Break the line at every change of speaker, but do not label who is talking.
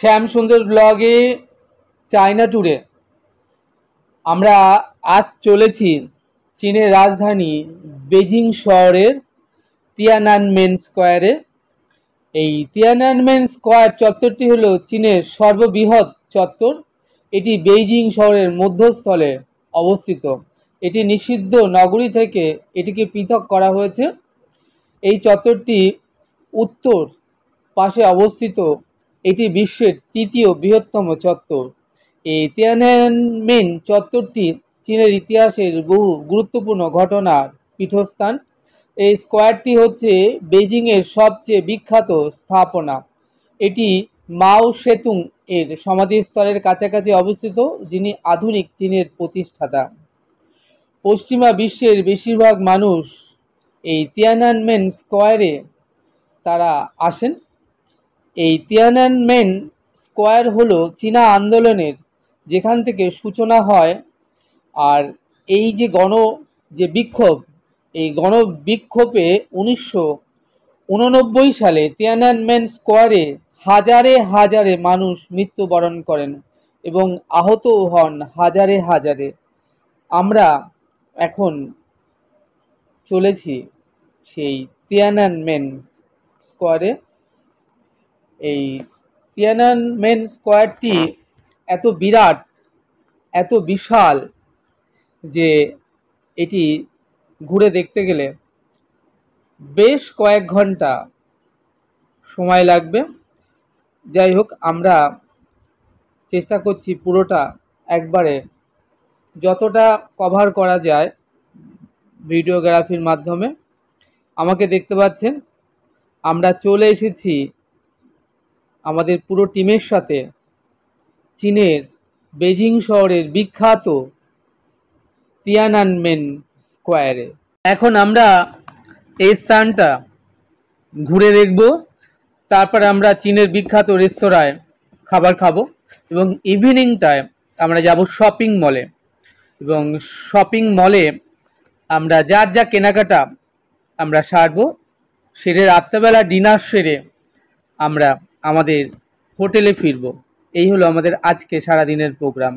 শ্যাম সুন্দর ব্লগে চায়না ট্যুরে আমরা আজ চলেছি চীনের রাজধানী বেজিং শহরের তিয়ানানমেন স্কোয়ারে। এই তিয়ানানমেন স্কোয়ার চত্বরটি হলো চীনের সর্ববৃহৎ চত্বর। এটি বেইজিং শহরের মধ্যস্থলে অবস্থিত। এটি নিষিদ্ধ নগরী থেকে এটিকে পৃথক করা হয়েছে। এই চত্বরটি উত্তর পাশে অবস্থিত। এটি বিশ্বের তৃতীয় বৃহত্তম চত্বর। এই তিয়ানানমেন চত্বরটি চীনের ইতিহাসের বহু গুরুত্বপূর্ণ ঘটনার পীঠস্থান। এই স্কোয়ারটি হচ্ছে বেইজিংয়ের সবচেয়ে বিখ্যাত স্থাপনা। এটি মাও সেতুং এর সমাধিস্থলের কাছাকাছি অবস্থিত, যিনি আধুনিক চীনের প্রতিষ্ঠাতা। পশ্চিমা বিশ্বের বেশিরভাগ মানুষ এই তিয়ানানমেন স্কোয়ারে তারা আসেন। এই তিয়ানানমেন স্কোয়ার হলো চীনা আন্দোলনের যেখান থেকে সূচনা হয়। আর এই যে বিক্ষোভ, এই গণবিক্ষোভে 1989 সালে তিয়ানানমেন স্কোয়ারে হাজারে হাজারে মানুষ মৃত্যুবরণ করেন এবং আহত হন হাজারে হাজারে। আমরা এখন চলেছি সেই তিয়ানানমেন স্কোয়ারে। এই তিয়ানানমেন স্কোয়ারটি এত বিরাট, এত বিশাল যে এটি ঘুরে দেখতে গেলে বেশ কয়েক ঘন্টা সময় লাগবে। যাই হোক, আমরা চেষ্টা করছি পুরোটা একবারে যতটা কভার করা যায় ভিডিওগ্রাফির মাধ্যমে। আমাকে দেখতে পাচ্ছেন, আমরা চলে এসেছি আমাদের পুরো টিমের সাথে চীনের বেজিং শহরের বিখ্যাত তিয়ানানমেন স্কোয়ারে। এখন আমরা এই স্থানটা ঘুরে দেখব, তারপর আমরা চীনের বিখ্যাত রেস্তোরাঁয় খাবার খাবো এবং ইভিনিংটায় আমরা যাব শপিং মলে। এবং শপিং মলে আমরা যার যা কেনাকাটা আমরা সারবো, সেরে রাত্রেবেলা ডিনার সেরে আমরা আমাদের হোটেলে ফিরবো। এই হলো আমাদের আজকে সারাদিনের প্রোগ্রাম।